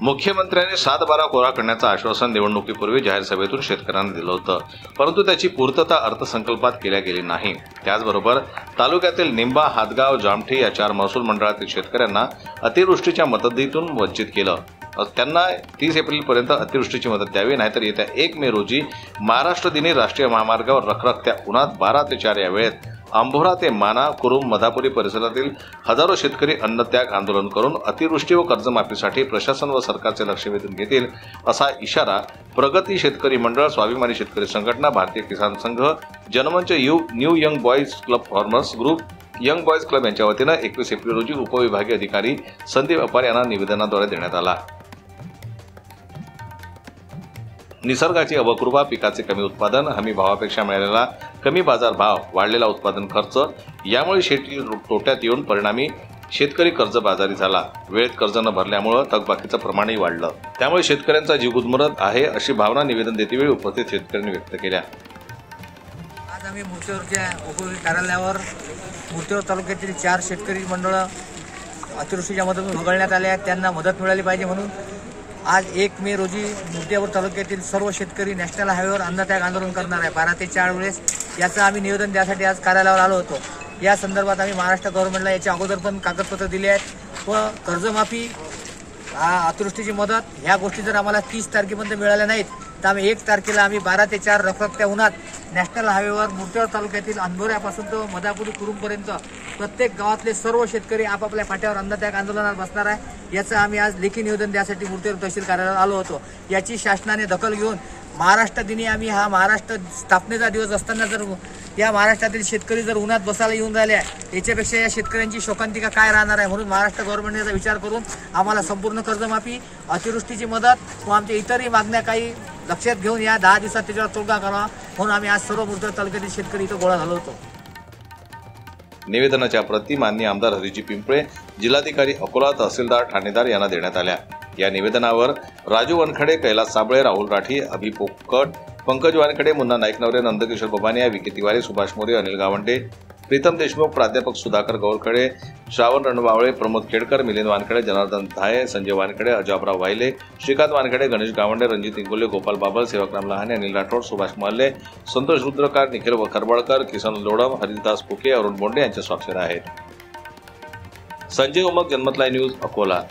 मुख्यमंत्र्यांनी 7/12 कोरा करण्याचं आश्वासन निवडणुकीपूर्वी जाहीर सभेतून शेतकऱ्यांना दिलं होतं, परंतु त्याची पूर्तता अर्थसंकल्पात केल्या गेली नाही। त्याचबरोबर तालुक्यातील निंबा, हातगाव, जामठी या 4 महसूल मंडळातील शेतकऱ्यांना अतिवृष्टीच्या मदतीतून वंचित केलं। त्यांना 30 एप्रिलपर्यंत अतिवृष्टीची मदत द्यावी, नाहीतर येत्या 1 मे रोजी महाराष्ट्र दिनी राष्ट्रीय महामार्गावर रखरखत्या उन्हात 12 ते 4 या वेळेत अंभोरा ते माना, कुरुम, मधापुरी परिसरातील हजारो शेतकरी अन्नत्याग आंदोलन करून अतिवृष्टी व कर्जमाफीसाठी प्रशासन व सरकारचे लक्ष वेधून घेतील, असा इशारा प्रगती शेतकरी मंडळ, स्वाभिमानी शेतकरी संघटना, भारतीय किसान संघ, जनमंच, new young boys club, farmers group, young boys club यांच्या वतीनं 21 एप्रिल रोजी उपविभागीय अधिकारी संदीप अपार यांना निवेदनाद्वारे देण्यात आला। निसर्गाची अवकृपा, पिकाचे कमी उत्पादन, हमी भावापेक्षा मिळालेला कमी बाजार भाव, वाढलेला उत्पादन खर्च यामुळे शेती तोट्यात येऊन परिणामी शेतकरी कर्जबाजारी झाला। वेळेत कर्ज न भरल्यामुळे थकबाकीचं प्रमाणही वाढलं, त्यामुळे शेतकऱ्यांचा जीव गुदमरत आहे, अशी भावना निवेदन देतेवेळी उपस्थित शेतकऱ्यांनी व्यक्त केल्या। आज आम्ही मूर्तीवरच्या उपविभागीय कार्यालयावर मूर्तीवर तालुक्यातील 4 शेतकरी मंडळ अतिवृष्टीच्या मदतीतून वगळण्यात आले आहेत, त्यांना मदत मिळाली पाहिजे म्हणून आज 1 मे रोजी मूर्तीवर तालुक्यातील सर्व शेतकरी नॅशनल हायवेवर अन्नत्याग आंदोलन करणार आहे 12 ते 4 वेळेस। याचं आम्ही निवेदन द्यासाठी आज कार्यालयावर आलो होतो। या संदर्भात आम्ही महाराष्ट्र गव्हर्नमेंटला याच्या अगोदर पण कागदपत्र दिले आहेत व कर्जमाफी, अतिवृष्टीची मदत ह्या गोष्टी जर आम्हाला 30 तारखेपर्यंत मिळाल्या नाहीत तर आम्ही 1 तारखेला आम्ही 12 ते 4 रखरखत्या उन्हात नॅशनल हायवेवर मूर्तीवर तालुक्यातील अंभोऱ्यापासून तर मधापुरी कुरुमपर्यंत प्रत्येक गावातले सर्व शेतकरी आपापल्या फाट्यावर अन्नत्याग आंदोलनात बसणार आहे। याचं आम्ही आज लेखी निवेदन द्यासाठी मूर्तीवर तहसील कार्यालयात आलो होतो। याची शासनाने दखल घेऊन महाराष्ट्र दिनी आम्ही हा महाराष्ट्र स्थापनेचा दिवस असताना जर या महाराष्ट्रातील शेतकरी जर उन्हात बसायला येऊन राहिले याच्यापेक्षा या शेतकऱ्यांची शोकांतिका काय राहणार आहे, म्हणून महाराष्ट्र गव्हर्नमेंटने याचा विचार करून आम्हाला संपूर्ण कर्जमाफी, अतिवृष्टीची मदत व आमच्या इतरही मागण्या काही लक्षात घेऊन या 10 दिवसात त्याच्यावर तोडगा करावा म्हणून आम्ही आज सर्व मूर्तीवर तालुक्यातील शेतकरी इथं गोळा झालो होतो। निवेदनाच्या प्रती माननीय आमदार हरिजी पिंपळे, जिल्हाधिकारी अकोला, तहसीलदार ठाणेदार यांना देण्यात आल्या। या निवेदनावर राजू वानखडे, कैलास साबळे, राहुल राठी, अभि पोकट, पंकज वानखडे, मुन्ना नाईकनवरे, नंदकिशोर बबानिया, विकी तिवारी, सुभाष मोरे, अनिल गावंडे, प्रीतम देशमुख, प्राध्यापक सुधाकर गौरखडे, श्रावण रणबावळे, प्रमोद खेडकर, मिलिंद वानखडे, जनार्दन धाये, संजय वानखडे, अजबराव वाहिले, श्रीकांत वानखडे, गणेश गावंडे, रणजित इंगोले, गोपाल बाबल, सेवकराम लहाने, अनिल राठोड, सुभाष महल्ले, संतोष रुद्रकार, निखिल खरबळकर, किसन लोडम, हरिदास फुके, अरुण बोंडे यांच्या स्वाक्षऱ्या आहेत। संजय उमक, जनमत लाईव्ह न्यूज, अकोला।